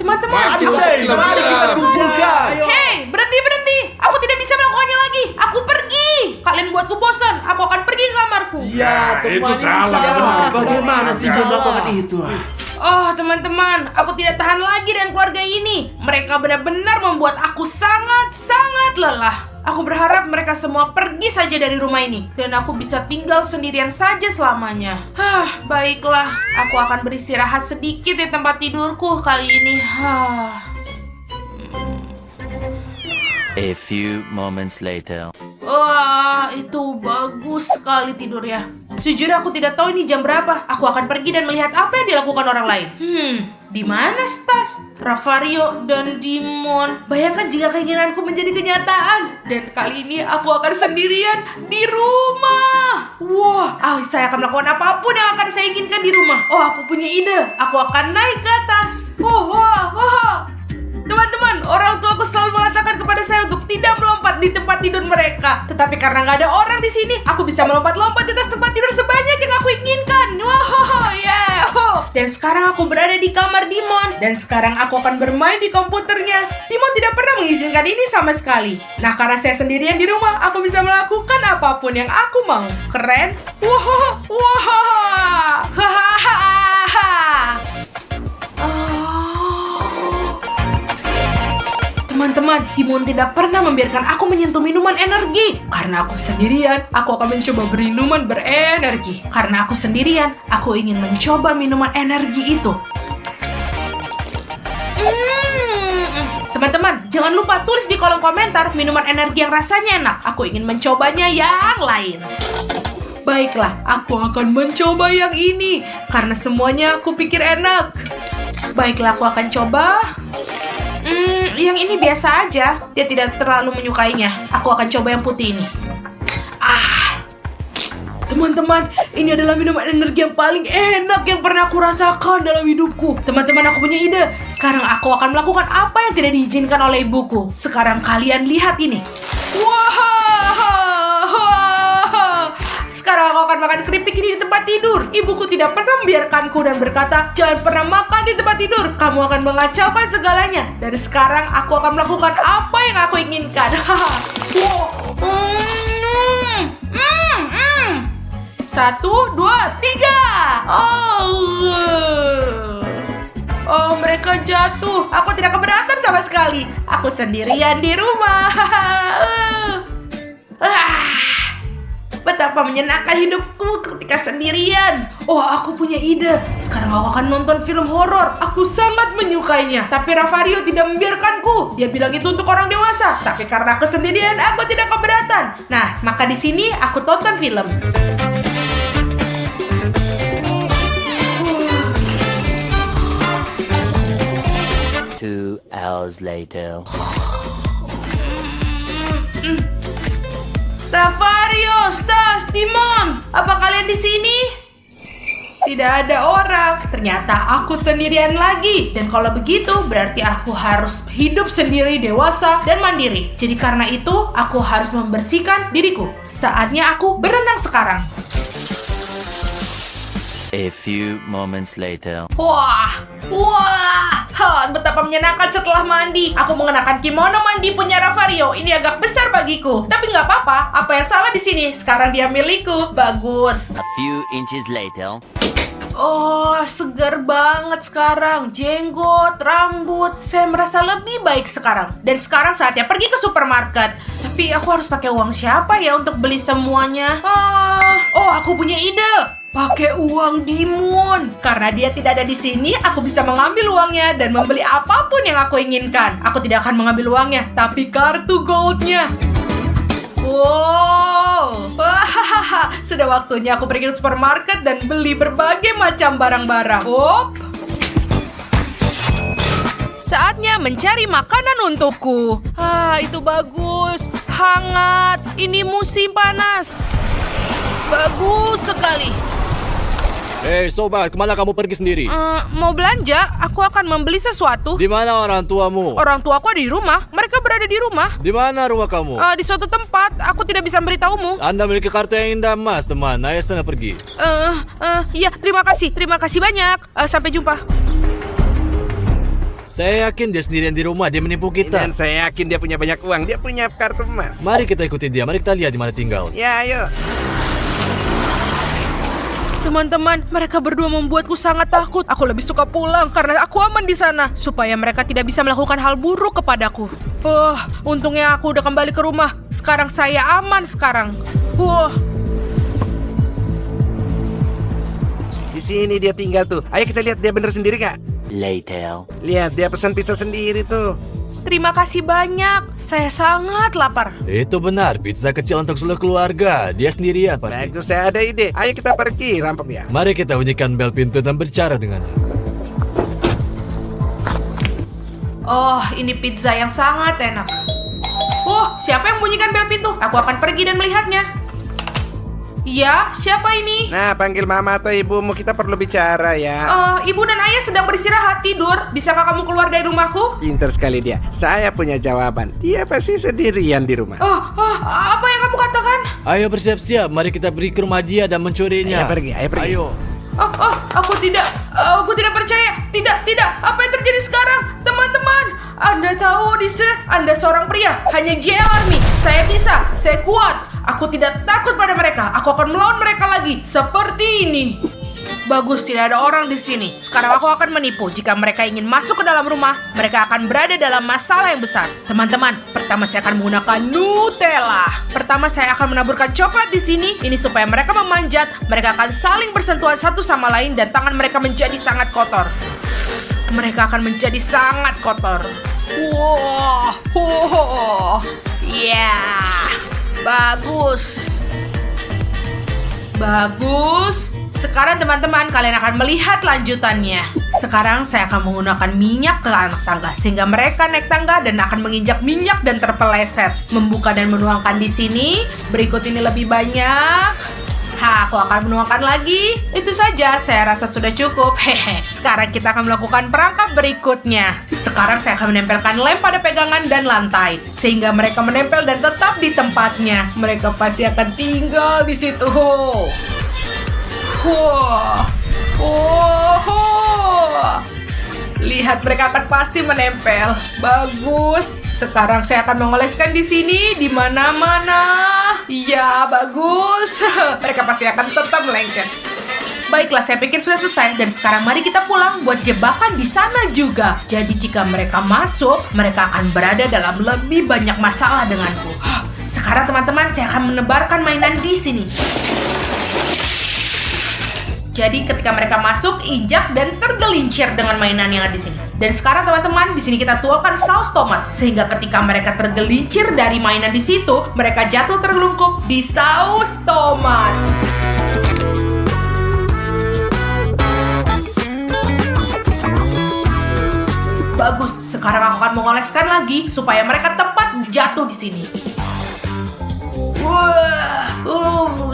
Teman-teman, Mari kita kumpulkan. Hei, berhenti. Aku tidak bisa melakukannya lagi. Aku pergi. Kalian buatku bosan. Aku akan pergi ke kamarku. Ya, itu teman, ini salah, salah. benar. Bagaimana sih dia melakukan itu? Oh, teman-teman, aku tidak tahan lagi dengan keluarga ini. Mereka benar-benar membuat aku sangat lelah. Aku berharap mereka semua pergi saja dari rumah ini dan aku bisa tinggal sendirian saja selamanya. Baiklah, aku akan beristirahat sedikit di tempat tidurku kali ini. A few moments later. Wah, itu bagus sekali tidurnya. Sejujurnya aku tidak tahu ini jam berapa. Aku akan pergi dan melihat apa yang dilakukan orang lain. Di mana Stas, Ravario, dan Dimon? Bayangkan jika keinginanku menjadi kenyataan. Dan kali ini aku akan sendirian di rumah. Wah, saya akan melakukan apapun yang akan saya inginkan di rumah. Oh, aku punya ide. Aku akan naik ke atas. Teman-teman, orang tuaku selalu mengatakan kepada saya untuk tidak melompat di tempat tidur mereka. Tetapi karena nggak ada orang di sini, aku bisa melompat-lompat di atas tempat tidur sebanyak yang aku inginkan. Dan sekarang aku berada di kamar Dimon. Dan sekarang aku akan bermain di komputernya. Dimon tidak pernah mengizinkan ini sama sekali. Nah, karena saya sendirian di rumah, aku bisa melakukan apapun yang aku mau. Keren? Teman-teman, Dimon tidak pernah membiarkan aku menyentuh minuman energi. Karena aku sendirian, aku akan mencoba minuman berenergi. Karena aku sendirian, aku ingin mencoba minuman energi itu. Teman-teman, jangan lupa tulis di kolom komentar minuman energi yang rasanya enak. Aku ingin mencobanya yang lain. Baiklah, aku akan mencoba yang ini. Karena semuanya aku pikir enak. Baiklah, aku akan coba. Yang ini biasa aja. Dia tidak terlalu menyukainya. Aku akan coba yang putih ini. Teman-teman, ini adalah minuman energi yang paling enak yang pernah aku rasakan dalam hidupku. Teman-teman, aku punya ide. Sekarang aku akan melakukan apa yang tidak diizinkan oleh ibuku. Sekarang kalian lihat ini. Sekarang aku akan makan keripik ini di tempat tidur. Ibuku tidak pernah membiarkanku dan berkata, jangan pernah makan di tempat tidur. Kamu akan mengacaukan segalanya. Dan sekarang aku akan melakukan apa yang aku inginkan. 1, 2, 3. Oh, mereka jatuh. Aku tidak keberatan sama sekali. Aku sendirian di rumah. Betapa menyenangkan hidupku ketika sendirian. Oh, aku punya ide. Sekarang aku akan nonton film horor. Aku sangat menyukainya. Tapi Ravario tidak membiarkanku. Dia bilang itu untuk orang dewasa. Tapi karena aku sendirian, aku tidak keberatan. Nah, maka di sini aku tonton film. 2 hours later. Ravario, Stas, Dimon, apa kalian di sini? Tidak ada orang. Ternyata aku sendirian lagi. Dan kalau begitu, berarti aku harus hidup sendiri, dewasa, dan mandiri. Jadi karena itu, aku harus membersihkan diriku. Saatnya aku berenang sekarang. A few moments later. Betapa menyenangkan setelah mandi. Aku mengenakan kimono mandi punya Ravario. Ini agak besar bagiku, tapi nggak apa-apa. Apa yang salah di sini? Sekarang dia milikku. Bagus. A few inches later. Oh, segar banget sekarang. Jenggot, rambut. Saya merasa lebih baik sekarang. Dan sekarang saatnya pergi ke supermarket. Tapi aku harus pakai uang siapa ya untuk beli semuanya? Aku punya ide. Pakai uang Dimon. Karena dia tidak ada di sini, aku bisa mengambil uangnya dan membeli apapun yang aku inginkan. Aku tidak akan mengambil uangnya, tapi kartu goldnya. Sudah waktunya aku pergi ke supermarket dan beli berbagai macam barang-barang. Saatnya mencari makanan untukku. Itu bagus. Hangat. Ini musim panas. Bagus sekali. Hei sobat, kemana kamu pergi sendiri? Mau belanja, aku akan membeli sesuatu. Di mana orang tuamu? Orang tuaku ada di rumah. Mereka berada di rumah. Di mana rumah kamu? Di suatu tempat. Aku tidak bisa memberitahumu. Anda memiliki kartu yang indah, Mas, teman. Ayo sana pergi. Iya, terima kasih banyak. Sampai jumpa. Saya yakin dia sendirian di rumah, dia menipu Dan kita. saya yakin dia punya banyak uang. Dia punya kartu emas. Mari kita ikuti dia, mari kita lihat di mana tinggal. Ya, ayo. Teman-teman, mereka berdua membuatku sangat takut. Aku lebih suka pulang karena aku aman di sana, supaya mereka tidak bisa melakukan hal buruk kepadaku. Untungnya aku udah kembali ke rumah. Sekarang saya aman sekarang. Di sini dia tinggal tuh. Ayo kita lihat dia bener sendiri gak? Later. Lihat, dia pesan pizza sendiri tuh. Terima kasih banyak. Saya sangat lapar. Itu benar, pizza kecil untuk seluruh keluarga. Dia sendirian pasti. Bagus, saya ada ide. Ayo kita pergi, rampok dia. Mari kita bunyikan bel pintu dan berbicara dengannya. Oh, ini pizza yang sangat enak. Siapa yang bunyikan bel pintu? Aku akan pergi dan melihatnya. Iya, siapa ini? Nah, panggil mama atau ibumu, kita perlu bicara ya. Ibu dan ayah sedang beristirahat tidur. Bisakah kamu keluar dari rumahku? Pinter sekali dia. Saya punya jawaban. Dia pasti sendirian di rumah. Apa yang kamu katakan? Ayo bersiap-siap, mari kita pergi ke rumah dia dan mencurinya. Ayo pergi, ayo pergi. Ayo. Aku tidak percaya. Tidak. Apa yang terjadi sekarang? Teman-teman, Anda tahu Odyssey, Anda seorang pria. Hanya Jeremy. Saya bisa, saya kuat. Aku tidak takut pada mereka. Aku akan melawan mereka lagi. Seperti ini. Bagus, tidak ada orang di sini. Sekarang aku akan menipu. Jika mereka ingin masuk ke dalam rumah, mereka akan berada dalam masalah yang besar. Teman-teman, pertama saya akan menggunakan Nutella. Pertama saya akan menaburkan coklat di sini. Ini supaya mereka memanjat. Mereka akan saling bersentuhan satu sama lain dan tangan mereka menjadi sangat kotor. Mereka akan menjadi sangat kotor. Bagus. Sekarang teman-teman, kalian akan melihat lanjutannya. Sekarang saya akan menggunakan minyak ke anak tangga sehingga mereka naik tangga dan akan menginjak minyak dan terpeleset. Membuka dan menuangkan di sini. Berikut ini lebih banyak. Aku akan menuangkan lagi. Itu saja, saya rasa sudah cukup. Sekarang kita akan melakukan perangkap berikutnya. Sekarang saya akan menempelkan lem pada pegangan dan lantai sehingga mereka menempel dan tetap di tempatnya. Mereka pasti akan tinggal di situ. Lihat, mereka akan pasti menempel. Bagus. Sekarang saya akan mengoleskan di sini, di mana-mana. Ya, bagus. Mereka pasti akan tetap melengket. Baiklah, saya pikir sudah selesai. Dan sekarang mari kita pulang buat jebakan di sana juga. Jadi jika mereka masuk, mereka akan berada dalam lebih banyak masalah denganku. Sekarang teman-teman, saya akan menebarkan mainan di sini. Jadi ketika mereka masuk, injak dan tergelincir dengan mainan yang ada di sini. Dan sekarang teman-teman, di sini kita tuangkan saus tomat sehingga ketika mereka tergelincir dari mainan di situ, mereka jatuh tergelungkup di saus tomat. Bagus, sekarang aku akan mengoleskan lagi supaya mereka tepat jatuh di sini.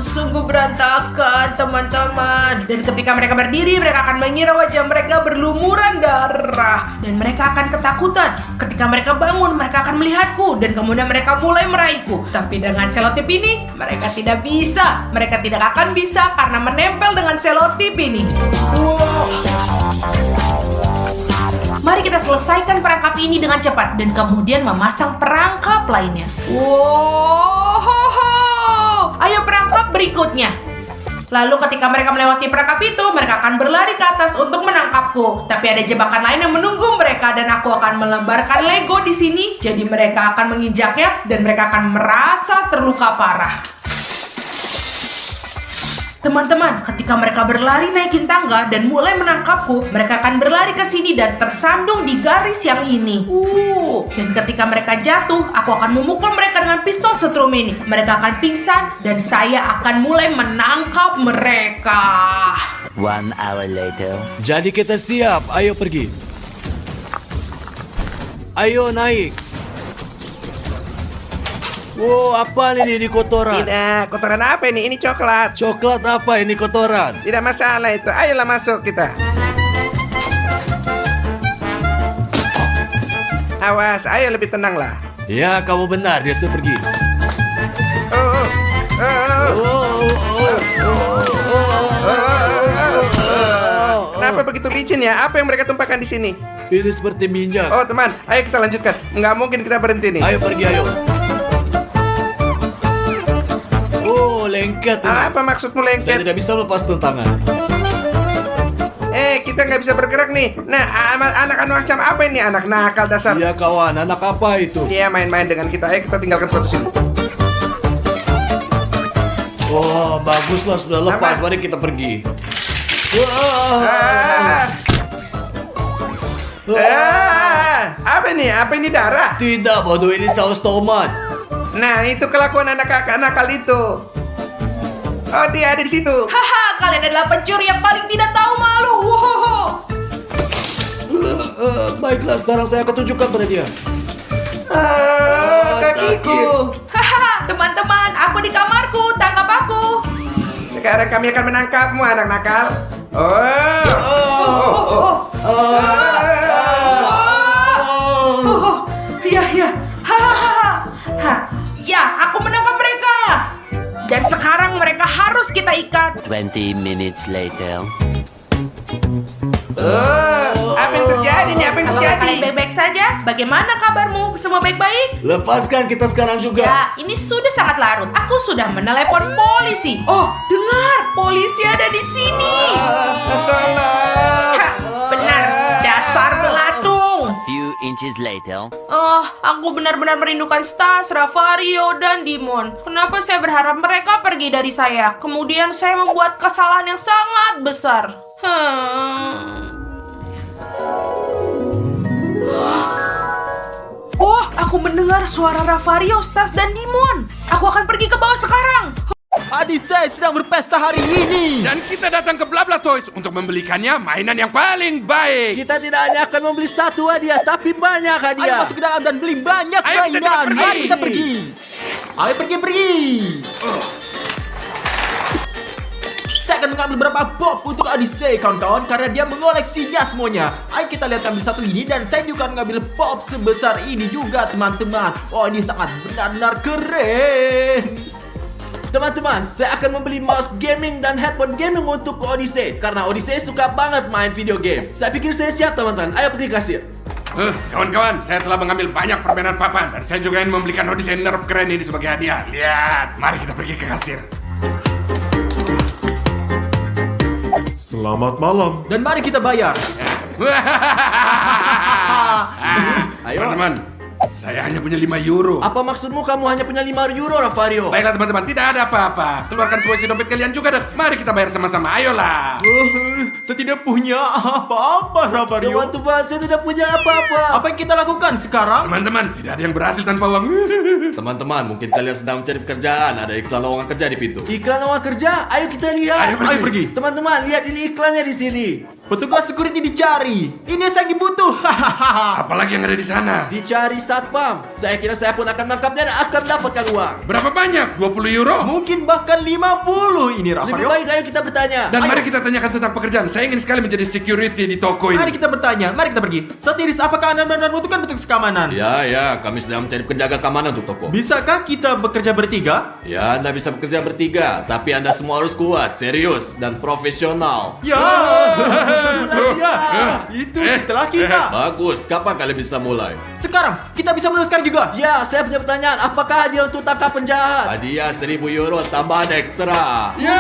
Sungguh berantakan teman-teman. Dan ketika mereka berdiri, mereka akan mengira wajah mereka berlumuran darah. Dan mereka akan ketakutan. Ketika mereka bangun, mereka akan melihatku. Dan kemudian mereka mulai meraihku. Tapi dengan selotip ini, mereka tidak bisa. Mereka tidak akan bisa karena menempel dengan selotip ini. Mari kita selesaikan perangkap ini dengan cepat. Dan kemudian memasang perangkap lainnya. Ayo perangkap berikutnya. Lalu ketika mereka melewati perangkap itu, mereka akan berlari ke atas untuk menangkapku. Tapi ada jebakan lain yang menunggu mereka dan aku akan melebarkan Lego di sini. Jadi mereka akan menginjaknya dan mereka akan merasa terluka parah. Teman-teman, ketika mereka berlari naikin tangga dan mulai menangkapku, mereka akan berlari ke sini dan tersandung di garis yang ini. Dan ketika mereka jatuh, aku akan memukul mereka dengan pistol setrum ini. Mereka akan pingsan dan saya akan mulai menangkap mereka. 1 hour later. Jadi kita siap, ayo pergi. Ayo naik. Wow, apa ini kotoran? Tidak, kotoran apa ini? Ini coklat. Coklat apa ini kotoran? Tidak masalah itu. Ayolah masuk kita. Awas, ayo lebih tenanglah. Ya, kamu benar, dia sudah pergi. Kenapa begitu licin ya? Apa yang mereka tumpahkan di sini? Ini seperti minyak. Oh teman, ayo kita lanjutkan. Nggak mungkin kita berhenti nih. Ayo pergi, ayo. Oh, lengket ini. Apa maksudmu Saya lengket? tidak bisa lepas tentangan. Kita nggak bisa bergerak nih. Nah, anak-anak macam apa ini? Anak nakal dasar. Iya kawan, anak apa itu? Dia main-main dengan kita. Ayo kita tinggalkan sepatu sini. Oh, baguslah sudah lepas. Apa? Mari kita pergi. Apa nih? Apa ini darah? Tidak, bodoh, ini saus tomat. Nah, itu kelakuan anak nakal itu. Oh, dia ada di situ. Haha, kalian adalah pencuri yang paling tidak tahu malu. Wohoho. Baiklah, sekarang saya akan tunjukkan pada dia. Kakiku. Haha, teman-teman, aku di kamarku, tangkap aku. Sekarang kami akan menangkapmu, anak nakal. Ya. Hahaha. Ya, aku menangkap mereka. Dan sekarang mereka harus kita ikat. 20 minutes later. Apa yang terjadi nih? Apa yang Apakah terjadi? kalian baik-baik saja? Bagaimana kabarmu? Semua baik-baik? Lepaskan kita sekarang juga. Ya, ini sudah sangat larut. Aku sudah menelepon polisi. Oh, dengar, polisi ada di sini. Tolong. Hah, benar, dasar belatung. Few inches later. Oh, aku benar-benar merindukan Stas, Ravario, dan Dimon. Kenapa saya berharap mereka pergi dari saya? Kemudian saya membuat kesalahan yang sangat besar. Oh, aku mendengar suara Ravario, Stas, dan Dimon. Aku akan pergi ke bawah sekarang. Adik saya sedang berpesta hari ini. Dan kita datang ke Blabla Toys untuk membelikannya mainan yang paling baik. Kita tidak hanya akan membeli satu hadiah, tapi banyak hadiah. Ayo masuk ke dalam dan beli banyak Ayo, kita cepat mainan. pergi. Mari kita pergi. Ayo pergi. Saya akan mengambil beberapa pop untuk Adise, kawan-kawan, karena dia mengoleksinya semuanya. Ayo kita lihat ambil satu ini, dan saya juga mengambil pop sebesar ini juga, teman-teman. Oh, ini sangat benar-benar keren. Teman-teman, saya akan membeli mouse gaming dan headphone gaming untuk Odyssey karena Odyssey suka banget main video game. Saya pikir saya siap, teman-teman. Ayo pergi kasir. Kawan-kawan, saya telah mengambil banyak permainan papan dan saya juga ingin membelikan Odyssey Nerf keren ini sebagai hadiah. Lihat, mari kita pergi ke kasir. Selamat malam. Dan mari kita bayar. Ayo. Teman-teman, saya hanya punya 5 euro. Apa maksudmu kamu hanya punya 5 euro, Ravario? Baiklah teman-teman, tidak ada apa-apa. Keluarkan semua isi dompet kalian juga dan mari kita bayar sama-sama. Ayolah. Saya tidak punya apa-apa, Ravario. Teman-teman, saya tidak punya apa-apa. Apa yang kita lakukan sekarang? Teman-teman, tidak ada yang berhasil tanpa uang. Teman-teman, mungkin kalian sedang mencari pekerjaan. Ada iklan lowongan kerja di pintu. Iklan lowongan kerja? Ayo kita lihat. Ayo pergi. Teman-teman, lihat ini iklannya di sini. Petugas security dicari. Ini yang saya dibutuh. Apalagi yang ada di sana? Dicari satpam. Saya kira saya pun akan menangkapnya dan akan mendapatkan uang. Berapa banyak? 20 euro? Mungkin bahkan 50 ini, Lebih Ravario. baik ayo kita bertanya. Dan mari kita tanyakan tentang pekerjaan. Saya ingin sekali menjadi security di toko Mari ini. kita bertanya, mari kita pergi. Satiris, apakah Anda benar-benar membutuhkan petugas keamanan? Ya, kami sedang mencari penjaga keamanan untuk toko. Bisakah kita bekerja bertiga? Ya, Anda bisa bekerja bertiga, tapi Anda semua harus kuat, serius, dan profesional. Ya, itu itulah kita. Bagus, kapan kalian bisa mulai? Sekarang, kita bisa menuliskan juga. Ya, saya punya pertanyaan. Apakah hadiah untuk tangkap penjahat? Hadiah 1.000 euro tambahan ekstra. Ya!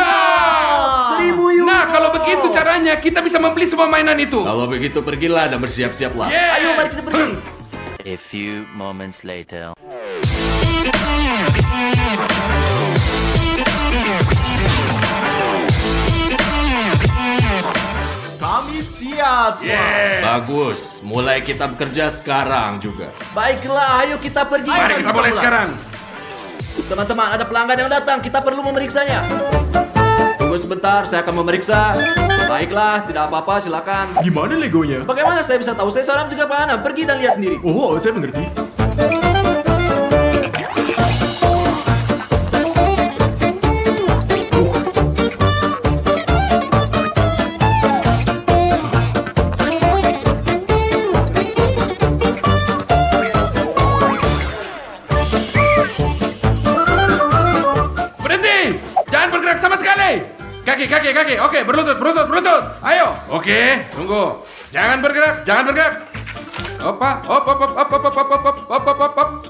1.000 euro. Nah, kalau begitu caranya, kita bisa membeli semua mainan itu. Kalau begitu pergilah dan bersiap-siaplah. Yes! Ayo mari kita pergi. A few moments later. Kami siap. Yes! Bagus, mulai kita bekerja sekarang juga. Baiklah, ayo kita pergi. Mari kita mulai sekarang. Teman-teman, ada pelanggan yang datang. Kita perlu memeriksanya. Tunggu sebentar, saya akan memeriksa. Baiklah, tidak apa-apa, silakan. Di mana legonya? Bagaimana saya bisa tahu? Saya seorang penjaga keamanan. Pergi dan lihat sendiri. Oh, saya mengerti. Berhenti! Jangan bergerak sama sekali! Kaki. Oke, berlutut. Ayo. Oke, tunggu. Jangan bergerak. Opa, op.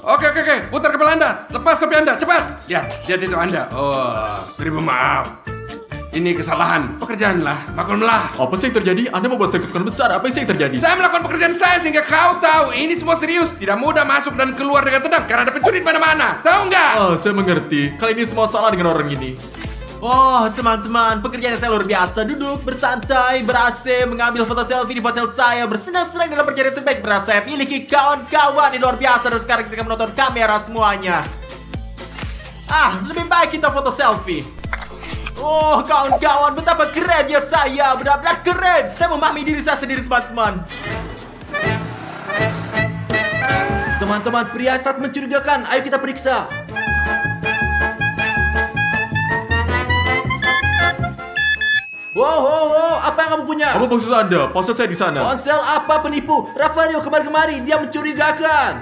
Oke. Putar kepala Anda. Lepas topi Anda, cepat. Lihat itu Anda. Oh, 1000 maaf. Ini kesalahan. Pekerjaanlah, maklumlah. Apa sih yang terjadi? Anda membuat saya ketakutan besar. Apa sih yang terjadi? Saya melakukan pekerjaan saya sehingga kau tahu ini semua serius. Tidak mudah masuk dan keluar dengan tenang karena ada pencuri di mana-mana. Tahu nggak? Saya mengerti. Kali ini semua salah dengan orang ini. Oh, teman-teman, pekerjaan saya luar biasa. Duduk, bersantai, ber-AC, mengambil foto selfie di ponsel saya, bersenang-senang dalam perjalanan terbaik berasa saya miliki kawan-kawan yang luar biasa. Dan sekarang kita akan menonton kamera semuanya. Lebih baik kita foto selfie. Oh, kawan-kawan, betapa kerennya saya. Benar-benar keren. Saya memahami diri saya sendiri, teman-teman. Teman-teman, pria sangat mencurigakan. Ayo kita periksa. Wow, apa yang kamu punya? Apa maksud Anda? Ponsel saya di sana. Ponsel apa penipu? Rafario kemari-kemari, dia mencurigakan.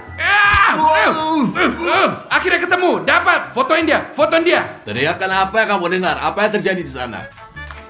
Akhirnya ketemu, dapat. Fotoin dia. Teriakan apa yang kamu dengar? Apa yang terjadi di sana?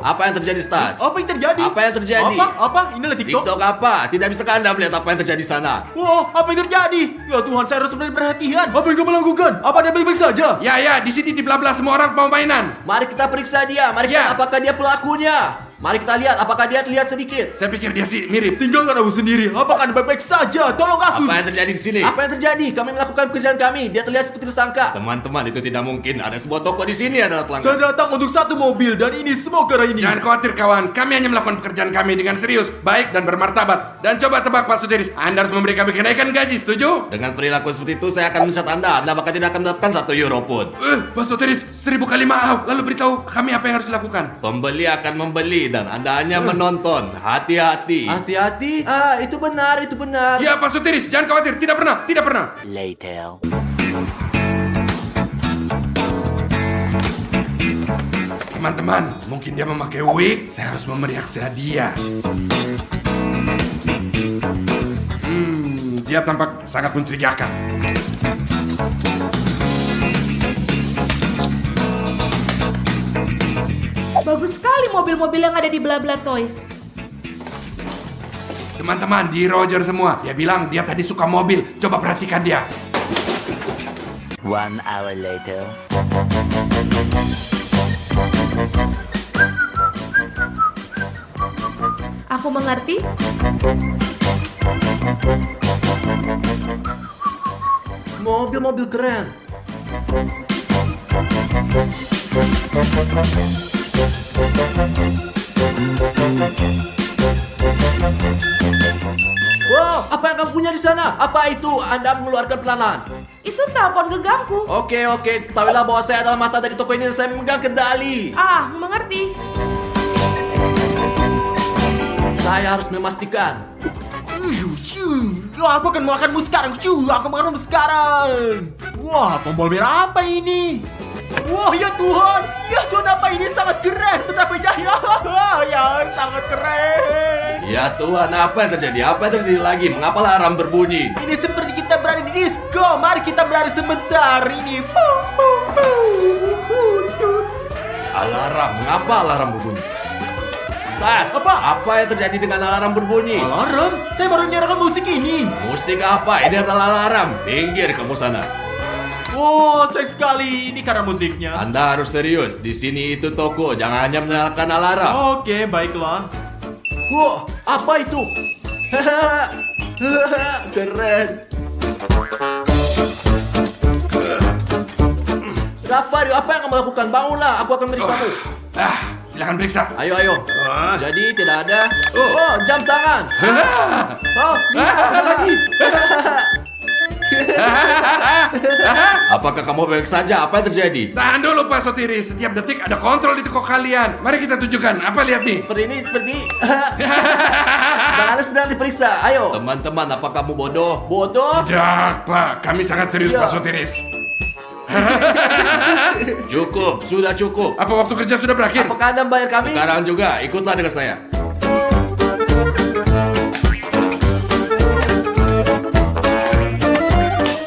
Apa yang terjadi, Stas? Apa yang terjadi? Apa yang terjadi? Apa? Inilah TikTok. TikTok apa? Tidak bisa Anda melihat apa yang terjadi di sana? Wow, apa yang terjadi? Ya Tuhan, saya harus benar-benar perhatian. Apa yang kamu lakukan? Apa Anda baik-baik saja? Ya, di sini di belah-belah semua orang mau mainan. Mari kita periksa dia. Mari Ya. kita apakah dia pelakunya. Mari kita lihat apakah dia terlihat sedikit. Saya pikir dia sih mirip. Tinggalkan aku sendiri. Apakah Anda baik-baik saja? Tolong aku. Apa yang terjadi di sini? Apa yang terjadi? Kami melakukan pekerjaan kami. Dia terlihat seperti tersangka. Teman-teman, itu tidak mungkin. Ada sebuah toko di sini adalah Saya pelanggan. datang untuk satu mobil dan ini semua karena ini. Jangan khawatir kawan, kami hanya melakukan pekerjaan kami dengan serius, baik dan bermartabat. Dan coba tebak Pak Sutiris, Anda harus memberi kami kenaikan gaji, setuju? Dengan perilaku seperti itu, saya akan mencat Anda. Anda bahkan tidak akan mendapatkan 1 euro pun. Pak Sutiris, 1000 kali maaf. Lalu beritahu kami apa yang harus dilakukan. Pembeli akan membeli dan Anda hanya menonton. Hati-hati. Hati-hati. Itu benar. Ya Pak Sutiris, jangan khawatir, tidak pernah. Later. Teman-teman, mungkin dia memakai wig. Saya harus memeriak hadiah. Dia tampak sangat mencurigakan. Bagus sekali mobil-mobil yang ada di Blabla Toys. Teman-teman, di Roger semua. Dia bilang dia tadi suka mobil. Coba perhatikan dia. 1 hour later. Aku mengerti. Mobil-mobil keren. Wow, apa yang kamu punya di sana? Apa itu? Anda mengeluarkan pelanan. Itu telepon genggamku. Oke, ketahuilah bahwa saya adalah mata dari toko ini dan saya memegang kendali. Mengerti. Saya harus memastikan. Aku akan makanmu sekarang. Aku makanmu sekarang. Wah, tombol merah apa ini? Wah, ya Tuhan, apa ini sangat keren. Betapa ya, sangat keren. Ya Tuhan, apa yang terjadi? Apa yang terjadi lagi? Mengapa alarm berbunyi? Ini seperti kita berada di disco. Mari kita berada sebentar. Ini. Alarm? Mengapa alarm berbunyi? Stas, apa yang terjadi dengan alarm berbunyi? Alarm? Saya baru menyalakan musik ini. Musik apa? Ini adalah alarm. Minggir kamu sana. Oh, sayang sekali. Ini karena musiknya. Anda harus serius. Di sini itu toko. Jangan hanya menyalakan alarm. Oke, baiklah. Wow, apa itu? Keren. Rafario, apa yang kamu lakukan? Bangunlah, aku akan meriksamu. Silakan periksa. Ayo. Jadi tidak ada. Oh, jam tangan. Oh, lihat ada lagi. Apakah kamu baik saja? Apa yang terjadi? Tahan dulu Pak Sotiris. Setiap detik ada kontrol di toko kalian. Mari kita tunjukkan. Apa lihat nih? Seperti ini. Dan Anda sedang diperiksa. Ayo. Teman-teman, apa kamu bodoh? Bodoh. Tidak, Pak. Kami sangat serius, Iya. Pak Sotiris. Cukup, sudah cukup. Apa waktu kerja sudah berakhir? Apakah Anda membayar kami? Sekarang juga, ikutlah dengan saya.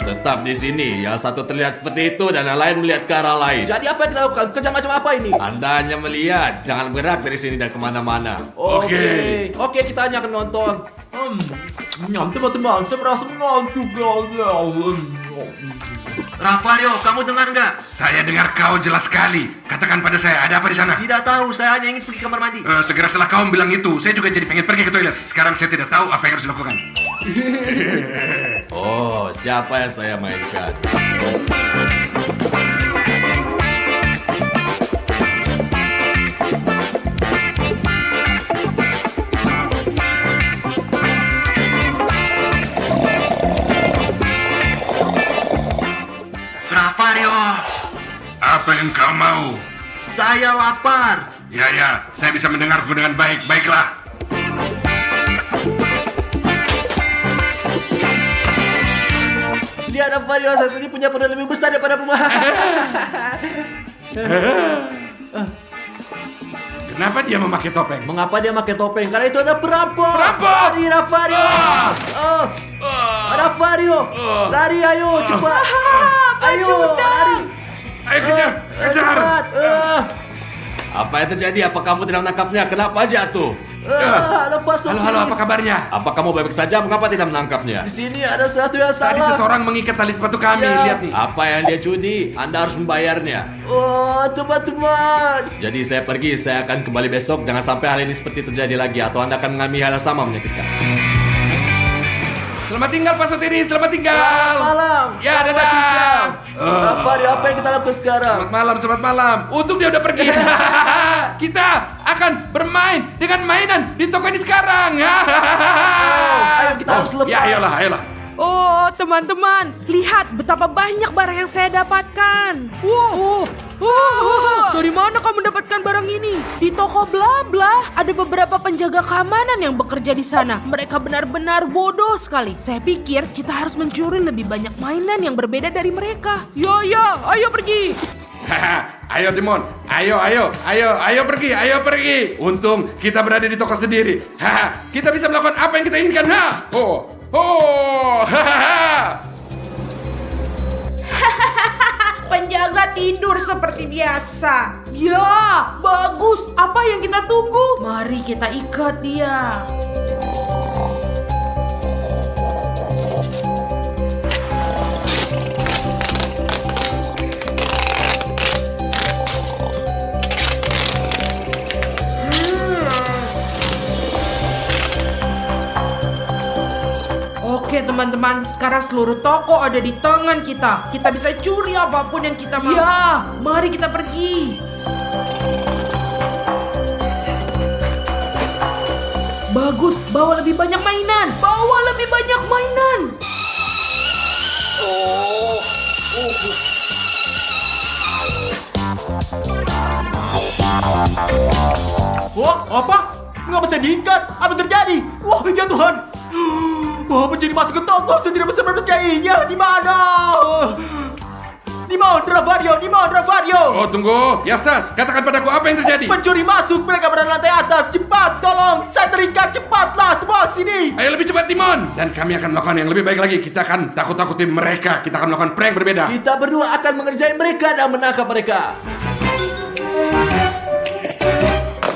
Tetap di sini. Yang satu terlihat seperti itu dan yang lain melihat ke arah lain. Jadi apa yang kita lakukan? Kerja macam apa ini? Anda hanya melihat, jangan bergerak dari sini dan kemana-mana. Oke, kita hanya akan nonton. Teman-teman, saya merasa mengantuk. Rafario, kamu dengar nggak? Saya dengar kau jelas sekali. Katakan pada saya, ada apa di sana? Tidak tahu, saya hanya ingin pergi kamar mandi. Segera setelah kau bilang itu, saya juga jadi pengen pergi ke toilet. Sekarang saya tidak tahu apa yang harus dilakukan. Oh, siapa yang saya mainkan? Rafario, Apa yang kau mau? saya lapar. Ya, saya bisa mendengarku dengan baik. Baiklah. Lihat Rafario, saat ini punya perut lebih besar daripada pemahaman. Kenapa dia memakai topeng? Mengapa dia pakai topeng? Karena itu ada perampok. Perampok! Lari Rafario. Rafario, lari ayo cepat. Ayo lari. Ayo kejar! Cepat. Apa yang terjadi? Apa kamu tidak menangkapnya? Kenapa jatuh? Lepas Halo, apa kabarnya? Apa kamu baik saja? Mengapa tidak menangkapnya? Di sini ada sesuatu yang Tadi salah. seseorang mengikat tali sepatu kami. Ya. Lihat nih. Apa yang dia judi? Anda harus membayarnya. Oh, teman-teman. Jadi saya pergi, saya akan kembali besok. Jangan sampai hal ini seperti terjadi lagi, atau Anda akan mengalami hal yang sama menyakitkan. Selamat tinggal Pak Sotiri, selamat tinggal. Malam. Ya, Selamat dadah. tinggal. Rafario, apa yang kita lakukan sekarang? Selamat malam. Untung dia udah pergi. Kita akan bermain dengan mainan di toko ini sekarang. Ayo kita harus lepas. Ya, ayolah. Oh, teman-teman, lihat betapa banyak barang yang saya dapatkan. Wow, dari mana kamu mendapatkan barang ini? Di toko bla bla. Ada beberapa penjaga keamanan yang bekerja di sana. Mereka benar-benar bodoh sekali. Saya pikir kita harus mencuri lebih banyak mainan yang berbeda dari mereka. Ya, ayo pergi. Ayo Timon, ayo pergi. Untung kita berada di toko sendiri. Kita bisa melakukan apa yang kita inginkan. Penjaga tidur seperti biasa. Ya, bagus. Apa yang kita tunggu? Mari kita ikat dia. Oke teman-teman, sekarang seluruh toko ada di tangan kita. Kita bisa curi apapun yang kita mau. Ya, mari kita pergi. Bagus, bawa lebih banyak mainan. Wah, apa? Nggak bisa diikat. Apa terjadi? Wah, ya Tuhan. Wah, pencuri masuk ke toko. Saya tidak bisa mempercayainya. Di mana? Di mana Rafario? Oh, tunggu. Yastas, katakan padaku apa yang terjadi. Pencuri masuk. Mereka berada di lantai atas. Cepat, tolong. Saya terikat. Cepatlah, semua sini. Ayo lebih cepat Timon. Dan kami akan melakukan yang lebih baik lagi. Kita akan takut-takutin mereka. Kita akan melakukan prank berbeda. Kita berdua akan mengerjai mereka dan menangkap mereka.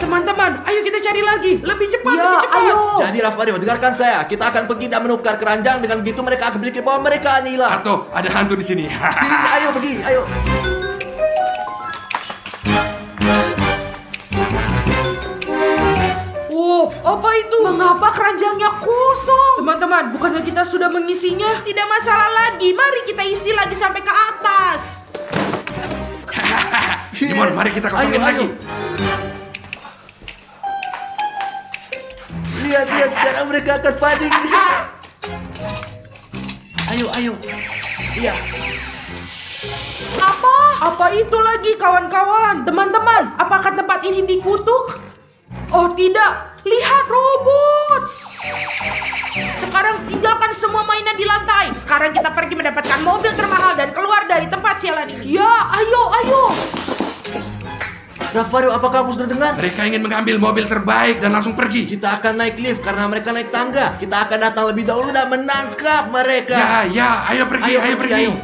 Teman-teman, ayo kita cari lagi. Lebih cepat, Ya, lebih cepat. ayo. Jadi Rafario, dengarkan saya. Kita akan pergi dan menukar keranjang. Dengan begitu mereka akan berpikir bahwa mereka hilang. Atau ada hantu di sini. Ayo pergi, ayo. Oh, apa itu? Mengapa keranjangnya kosong? Teman-teman, bukannya kita sudah mengisinya? Tidak masalah lagi. Mari kita isi lagi sampai ke atas. Timon, mari kita kosongin Ayo, lagi. Lihat, sekarang mereka akan panik. Ayo. Iya. Apa itu lagi kawan-kawan? Teman-teman, apakah tempat ini dikutuk? Oh tidak, lihat robot. Sekarang tinggalkan semua mainan di lantai. Sekarang kita pergi mendapatkan mobil termahal dan keluar dari tempat sialan ini. Ya, ayo. Rafario, apakah kamu sudah dengar? Mereka ingin mengambil mobil terbaik dan langsung pergi. Kita akan naik lift karena mereka naik tangga. Kita akan datang lebih dahulu dan menangkap mereka. Ya, ayo pergi. Ayo.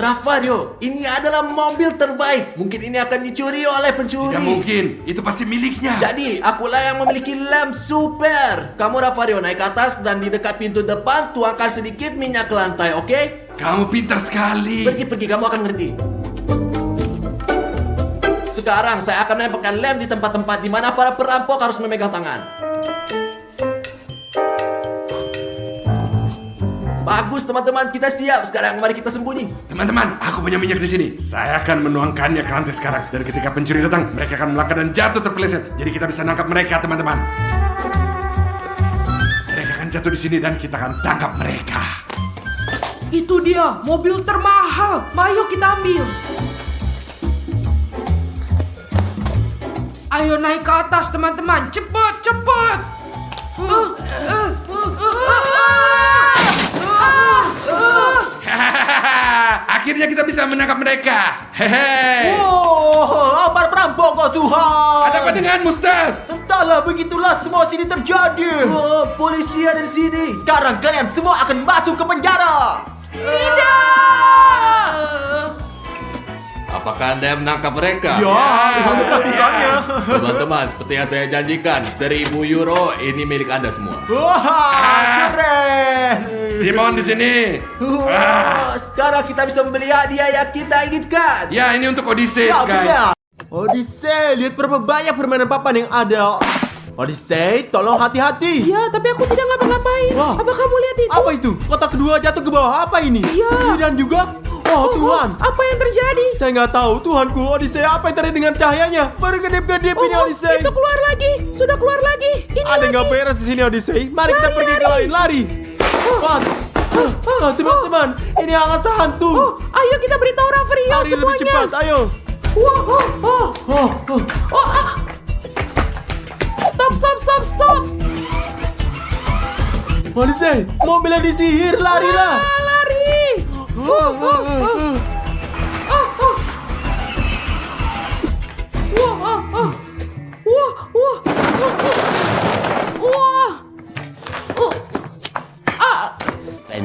Ravario, ini adalah mobil terbaik. Mungkin ini akan dicuri oleh pencuri. Tidak mungkin, itu pasti miliknya. Jadi, akulah yang memiliki lem super. Kamu Ravario naik ke atas dan di dekat pintu depan tuangkan sedikit minyak ke lantai, oke? Kamu pintar sekali. Pergi, kamu akan ngerti. Sekarang saya akan menempelkan lem di tempat-tempat di mana para perampok harus memegang tangan. Bagus teman-teman, kita siap. Sekarang mari kita sembunyi. Teman-teman, aku punya minyak di sini. Saya akan menuangkannya ke lantai sekarang. Dan ketika pencuri datang, mereka akan melangkah dan jatuh terpeleset. Jadi kita bisa nangkap mereka, teman-teman. Mereka akan jatuh di sini dan kita akan tangkap mereka. Itu dia, mobil termahal. Ayo kita ambil. Ayo naik ke atas teman-teman. Cepat, cepat. Akhirnya kita bisa menangkap mereka. Hehe. Wow, para perampok kok Tuhan. Ada apa denganmu, Stas? Entahlah, begitulah semua sini terjadi. Oh, polisi ada di sini. Sekarang kalian semua akan masuk ke penjara. Apakah Anda menangkap mereka? Ya, itu melakukannya. Teman-teman, seperti yang saya janjikan, 1.000 euro ini milik Anda semua. Wah, keren. Dimon di sini. Sekarang kita bisa membeli hadiah yang kita inginkan. Ya, ini untuk Odyssey, Ya, guys. benar. Odyssey, lihat berapa banyak permainan papan yang ada. Odyssey, tolong hati-hati. Ya, tapi aku tidak ngapa-ngapain. Wah. Apa kamu lihat itu? Apa itu? Kotak kedua jatuh ke bawah. Apa ini? Iya. Ini dan juga. Oh, Tuhan. Apa yang terjadi? Saya nggak tahu, Tuhanku. Odyssey, apa yang terjadi dengan cahayanya? Berkedip-kedip ini Odyssey. Itu keluar lagi. Sudah keluar lagi. Ini Ada lagi. nggak beres di sini Odyssey? Mari kita Lari, pergi ke lari. lain. Lari. Teman-teman, ini akan hantu. Oh, ayo kita beritahu Ravario Lari lebih semuanya. cepat, ayo. Stop. Odyssey, mobilnya disihir, larilah. Lari. Wah.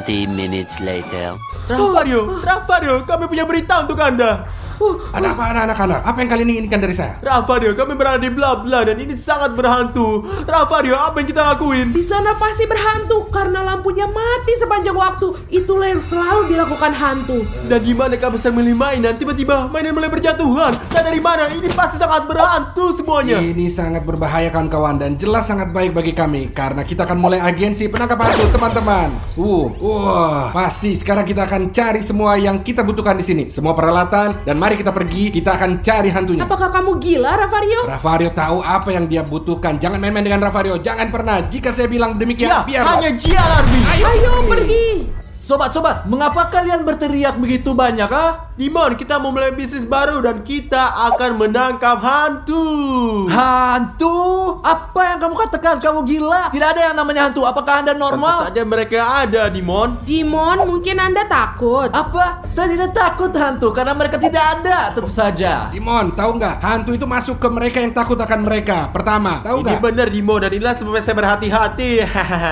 20 minutes later. Ravario, kami punya berita untuk Anda. Ada apa anak-anak? Apa yang kalian inginkan dari saya? Ravario, kami berada di bla-bla dan ini sangat berhantu. Ravario, apa yang kita lakuin? Di sana pasti berhantu karena lampunya mati sepanjang waktu. Itulah yang selalu dilakukan hantu. Dan gimana kami sedang milih mainan, tiba-tiba mainan mulai berjatuhan. Dan dari mana? Ini pasti sangat berhantu semuanya. Ini sangat berbahaya kawan-kawan dan jelas sangat baik bagi kami karena kita akan mulai agensi penangkap hantu, teman-teman. Pasti sekarang kita akan cari semua yang kita butuhkan di sini, semua peralatan dan mari kita pergi. Kita akan cari hantunya. Apakah kamu gila, Ravario? Ravario tahu apa yang dia butuhkan. Jangan main-main dengan Ravario. Jangan pernah. Jika saya bilang demikian, Ya, biarlah. hanya Gia Larbi. Ayo pergi. Sobat-sobat, mengapa kalian berteriak begitu banyak, ah? Dimon, kita mau mulai bisnis baru dan kita akan menangkap hantu. Hantu? Apa yang kamu katakan? Kamu gila? Tidak ada yang namanya hantu. Apakah Anda Tentu normal? saja mereka ada, Dimon. Dimon, mungkin Anda takut. Apa? Saya tidak takut hantu karena mereka tidak ada. Tentu saja. Dimon, tahu nggak? Hantu itu masuk ke mereka yang takut akan mereka. Pertama, tahu Ini nggak? benar, Dimon, dan inilah sebabnya saya berhati-hati.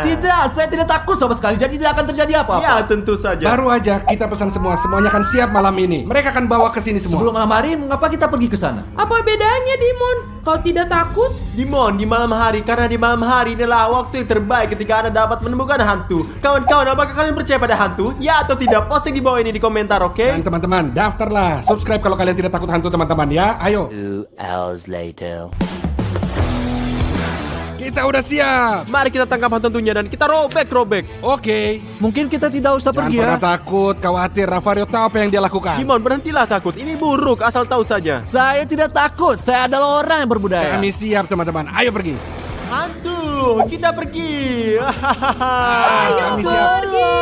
Tidak, saya tidak takut sama sekali. Jadi tidak akan terjadi apa-apa. Ya, tentu saja. Baru aja kita pesan semuanya akan siap malam ini. Mereka akan bawa ke sini semua. Sebelum malam hari, mengapa kita pergi ke sana? Apa bedanya, Dimon? Kau tidak takut? Dimon, di malam hari, karena di malam hari inilah waktu yang terbaik ketika Anda dapat menemukan hantu. Kawan-kawan, apakah kalian percaya pada hantu? Ya atau tidak? Posting di bawah ini di komentar, oke? Dan teman-teman, daftarlah. Subscribe kalau kalian tidak takut hantu, teman-teman ya. Ayo. 2 hours later. Kita udah siap. Mari kita tangkap hantunya dan kita robek. Oke. Mungkin kita tidak usah Jangan pergi pernah ya. takut, khawatir. Ravario tahu apa yang dia lakukan. Dimon, berhentilah takut. Ini buruk, asal tahu saja. Saya tidak takut. Saya adalah orang yang berbudaya. Kami siap, teman-teman. Ayo pergi. Hantu, kita pergi. Ayo kami siap. pergi.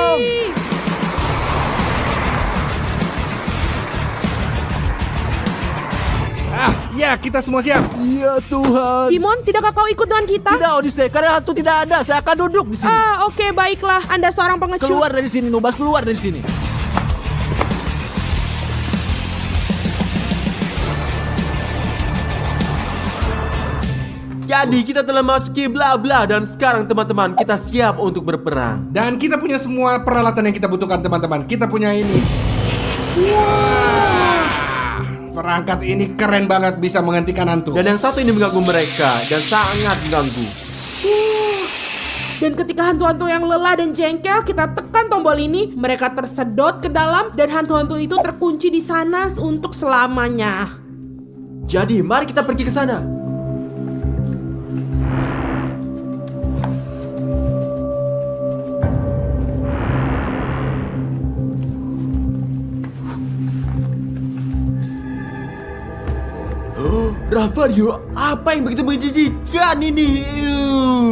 Ya, kita semua siap. Ya Tuhan. Dimon, tidakkah kau ikut dengan kita? Tidak, Odyssey. Karena hantu tidak ada. Saya akan duduk di sini. Oke, baiklah. Anda seorang pengecut. Keluar dari sini, Nubas. Keluar dari sini. Jadi kita telah masuki bla-bla dan sekarang teman-teman kita siap untuk berperang. Dan kita punya semua peralatan yang kita butuhkan, teman-teman. Kita punya ini. Perangkat ini keren banget, bisa menghentikan hantu. Dan yang satu ini mengganggu mereka dan sangat mengganggu. Dan ketika hantu-hantu yang lelah dan jengkel, kita tekan tombol ini, mereka tersedot ke dalam dan hantu-hantu itu terkunci di sana untuk selamanya. Jadi, mari kita pergi ke sana. Oh, Rafario, apa yang begitu menjijikan ini?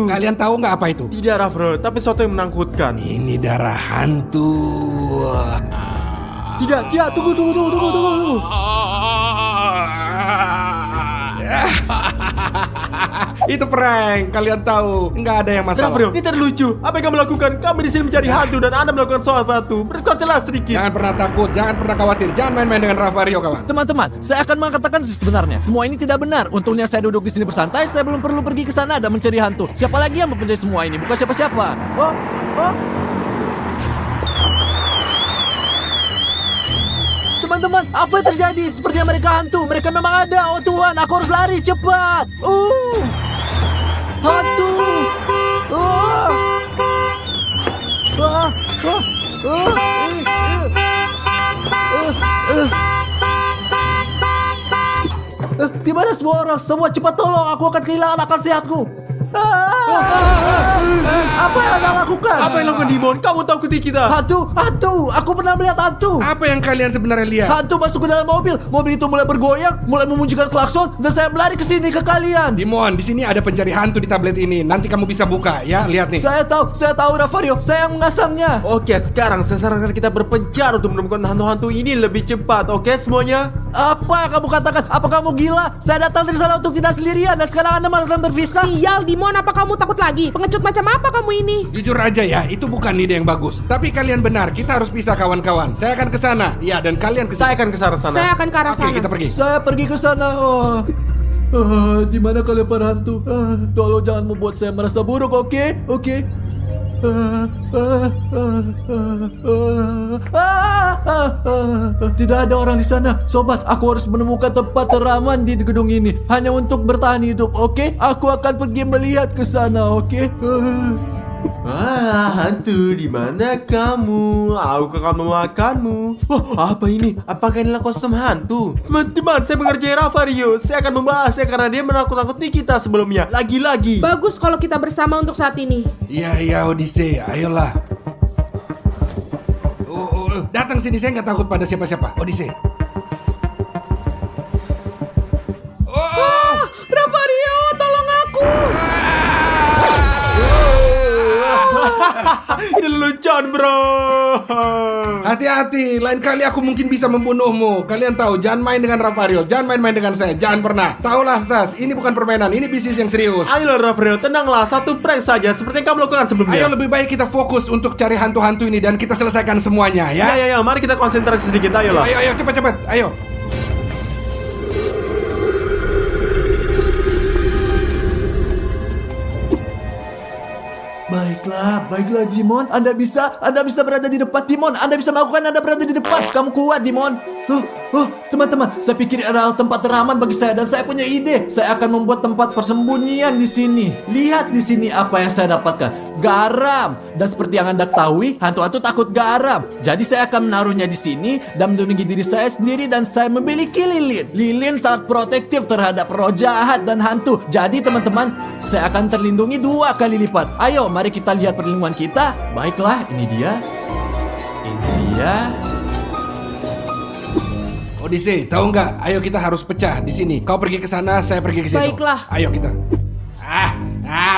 Kalian tahu nggak apa itu? Tidak, Rafario, tapi sesuatu yang menakutkan. Ini darah hantu. Tidak, tunggu. Itu prank, kalian tahu. Nggak ada yang masalah. Rafario, ini terlucu. Apa yang kamu lakukan? Kami di sini mencari hantu dan Anda melakukan sesuatu. Berkuatlah sedikit. Jangan pernah takut, jangan pernah khawatir. Jangan main-main dengan Rafario, kawan. Teman-teman, saya akan mengatakan sebenarnya semua ini tidak benar. Untungnya saya duduk di sini bersantai, saya belum perlu pergi ke sana dan mencari hantu. Siapa lagi yang mempercayai semua ini? Bukan siapa-siapa. Oh. Teman-teman, apa yang terjadi? Sepertinya mereka hantu. Mereka memang ada. Oh Tuhan, aku harus lari cepat. Hantu. Di mana semua orang? Semua cepat tolong, aku akan kehilangan akal sehatku. Apa yang Anda lakukan? Apa yang lakukan Dimon? Kamu tahu kita? Hantu. Aku pernah melihat hantu. Apa yang kalian sebenarnya lihat? Hantu masuk ke dalam mobil. Mobil itu mulai bergoyang, mulai memunculkan klakson, dan saya berlari ke sini ke kalian. Dimon, di sini ada pencari hantu di tablet ini. Nanti kamu bisa buka ya, lihat nih. Saya tahu Rafario. Saya yang mengasamnya. Oke, sekarang saya sarankan kita berpencar untuk menemukan hantu-hantu ini lebih cepat. Oke, semuanya? Apa yang kamu katakan? Apa kamu gila? Saya datang dari sana untuk tidak sendirian dan sekarang Anda malah berpisah. Sial, Dimon, apa kamu takut lagi? Pengecut macam apa kamu ini? Jujur aja ya, itu bukan ide yang bagus. Tapi kalian benar, kita harus pisah kawan-kawan. Saya akan ke sana. Ya, dan kalian ke Saya akan ke sana. Saya akan ke arah Oke, sana. kita pergi. Saya pergi ke sana. Di mana kalian para hantu? Tolong jangan membuat saya merasa buruk, oke? Oke. Tidak ada orang di sana. Sobat, aku harus menemukan tempat teraman di gedung ini hanya untuk bertahan hidup, oke? Aku akan pergi melihat ke sana, oke? Hantu, di mana kamu? Aku akan memakanmu. Oh, apa ini? Apakah ini kostum hantu? Teman-teman, saya mengerjai Rafario. Saya akan membahasnya karena dia menakut-nakuti kita sebelumnya. Lagi-lagi. Bagus kalau kita bersama untuk saat ini. Iya, Odyssey, ayolah. Datang sini, saya nggak takut pada siapa-siapa. Odyssey. Rafario, tolong aku. Ini lelucon, bro. Hati-hati, lain kali aku mungkin bisa membunuhmu. Kalian tahu, jangan main dengan Rafario, jangan main-main dengan saya, jangan pernah. Taulah, Stas, ini bukan permainan, ini bisnis yang serius. Ayolah, Rafario, tenanglah. Satu prank saja, seperti yang kamu lakukan sebelumnya. Ayo lebih baik kita fokus untuk cari hantu-hantu ini dan kita selesaikan semuanya, ya. Ya, mari kita konsentrasi sedikit. Ayolah. Ayo, cepat, ayo. Baiklah Dimon. Anda bisa berada di depan Dimon. Anda bisa melakukan, Anda berada di depan. Kamu kuat Dimon. Teman-teman, saya pikir adalah tempat teraman bagi saya dan saya punya ide. Saya akan membuat tempat persembunyian di sini. Lihat di sini apa yang saya dapatkan. Garam. Dan seperti yang Anda ketahui, hantu-hantu takut garam. Jadi saya akan menaruhnya di sini dan melindungi diri saya sendiri dan saya memiliki lilin. Lilin sangat protektif terhadap roh jahat dan hantu. Jadi teman-teman, saya akan terlindungi 2 kali lipat. Ayo, mari kita lihat perlindungan kita. Baiklah, ini dia. Odyssey, tahu nggak? Ayo kita harus pecah di sini. Kau pergi ke sana, saya pergi ke situ. Baiklah. Ayo kita.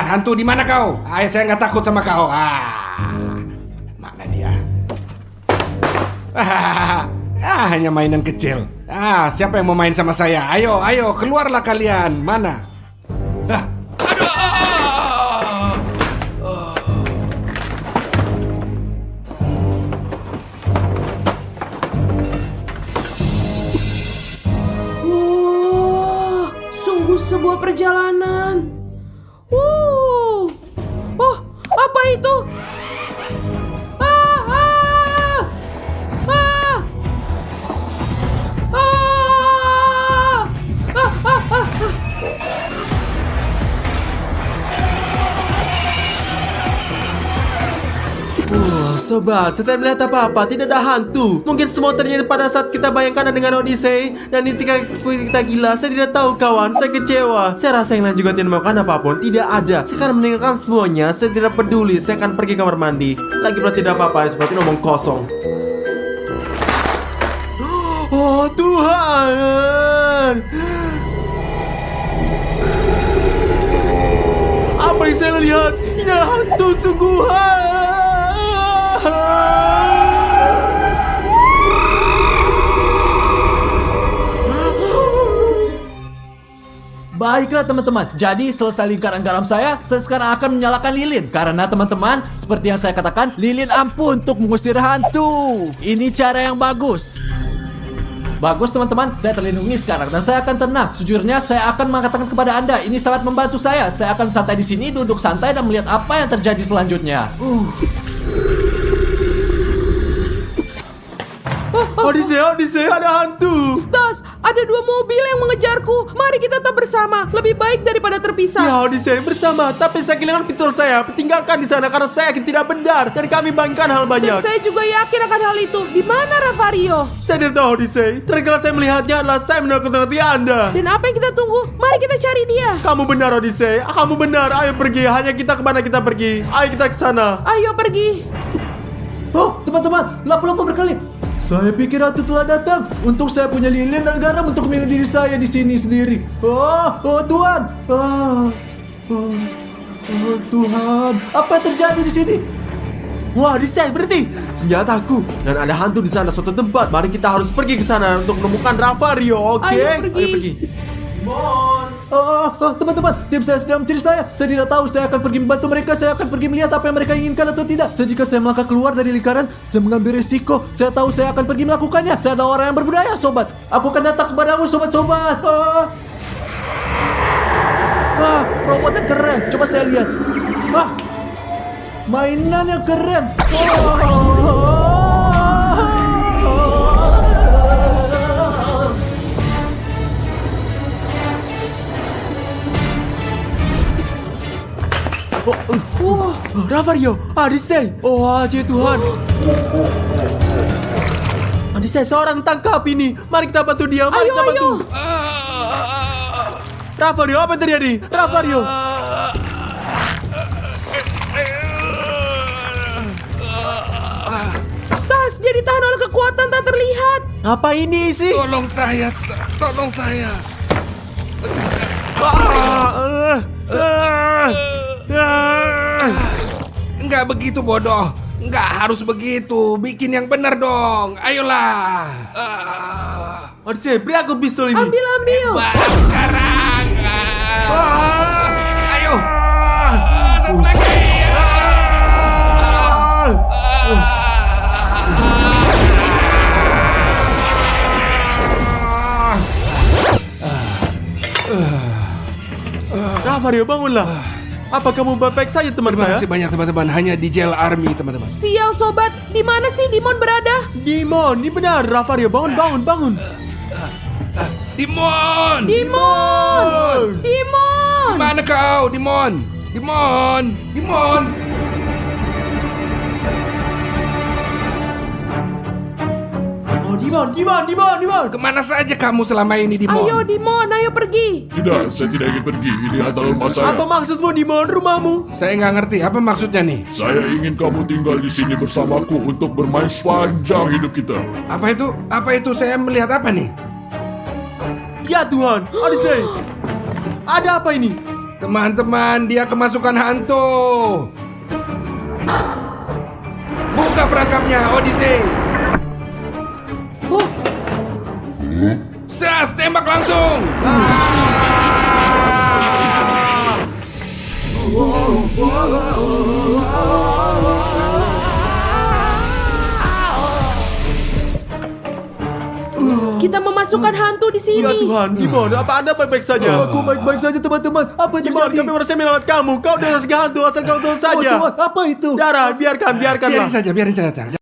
Hantu di mana kau? Ayo, saya nggak takut sama kau. Mana dia? Hanya mainan kecil. Siapa yang mau main sama saya? Ayo, keluarlah kalian. Mana? Sebuah perjalanan. Oh, apa itu? Sobat, saya tidak melihat apa-apa, tidak ada hantu. Mungkin semua terjadi pada saat kita bayangkan dengan Odyssey. Dan ketika kita gila, saya tidak tahu kawan, saya kecewa. Saya rasa yang lain juga tidak melakukan apapun, tidak ada. Saya akan meninggalkan semuanya, saya tidak peduli. Saya akan pergi kamar mandi. Lagi pula tidak apa-apa, seperti ngomong kosong. Oh Tuhan, apa yang saya lihat? Ini adalah hantu sungguhan. Baiklah teman-teman, jadi selesai lingkaran garam saya sekarang akan menyalakan lilin. Karena teman-teman, seperti yang saya katakan, lilin ampuh untuk mengusir hantu. Ini cara yang bagus. Bagus teman-teman, saya terlindungi sekarang dan saya akan tenang. Sejujurnya saya akan mengatakan kepada Anda, ini sangat membantu saya. Saya akan santai di sini, duduk santai dan melihat apa yang terjadi selanjutnya. Odyssey, ada hantu. Stas, ada 2 mobil yang mengejarku. Mari kita tetap bersama. Lebih baik daripada terpisah. Ya Odyssey, bersama. Tapi saya kehilangan pistol saya. Tinggalkan di sana karena saya yakin tidak benar. Dan kami bayangkan hal Dan banyak. saya juga yakin akan hal itu. Di mana Ravario? Saya tidak tahu Odyssey. Terakhir saya melihatnya adalah saya menakut-nakuti Anda. Dan apa yang kita tunggu? Mari kita cari dia. Kamu benar Odyssey. Kamu benar. Ayo pergi. Hanya kita kemana kita pergi. Ayo kita ke sana. Ayo pergi. Oh teman-teman, lapu-lapu berkelip. Saya pikir hantu telah datang. Untung saya punya lilin dan garam untuk melindungi diri saya di sini sendiri. Oh Tuhan. Tuhan, apa yang terjadi di sini? Wah, Odyssey, berhenti. Senjataku. Dan ada hantu di sana suatu tempat. Mari kita harus pergi ke sana untuk menemukan Ravario. Oke? Ayo pergi. Teman-teman, tim saya sedang mencari saya. Saya tidak tahu saya akan pergi membantu mereka. Saya akan pergi melihat apa yang mereka inginkan atau tidak. Jika saya melangkah keluar dari lingkaran, saya mengambil risiko. Saya tahu saya akan pergi melakukannya. Saya adalah orang yang berbudaya, sobat. Aku akan datang kepadamu, sobat-sobat. Robot yang keren. Coba saya lihat. Mainan yang keren. Ravario, Odyssey. Oh, ya Tuhan. Odyssey, seorang tangkap ini. Mari kita bantu dia. Mari kita bantu. Ravario, apa yang terjadi? Ravario. Stas, dia ditahan oleh kekuatan tak terlihat. Apa ini sih? Tolong saya, tolong saya. Enggak begitu bodoh. Enggak harus begitu. Bikin yang benar dong. Ayolah. Odyssey, beri aku pistol ini. Ambil. Balas sekarang. Ayo. Satu lagi. Ravario, bangunlah. Apa kamu baik-baik saja teman Terima saya? kasih banyak teman-teman. Hanya di jail army teman-teman. Sial sobat, di mana sih Dimon berada? Dimon, ini benar. Ravario, bangun. Dimon. Dimon. Mana kau, Dimon? Oh, Dimon. Kemana saja kamu selama ini, Dimon? Ayo Dimon, ayo pergi. Tidak, saya tidak ingin pergi. Ini adalah rumah saya. Apa maksudmu, Dimon? Rumahmu? Saya nggak ngerti. Apa maksudnya nih? Saya ingin kamu tinggal di sini bersamaku untuk bermain sepanjang hidup kita. Apa itu? Apa itu? Saya melihat apa nih? Ya Tuhan, Odyssey. Ada apa ini? Teman-teman, dia kemasukan hantu. Buka perangkapnya, Odyssey. Stas, tembak langsung. Kita memasukkan hantu di sini. Ya Tuhan, Dimon, apa Anda baik-baik saja? Aku baik-baik saja teman-teman. Apa yang Dimon, terjadi? kami merasa melawat kamu. Kau adalah hantu asal kau turun Oh saja. Tuhan, apa itu? Darah, biarkan. Biarin saja.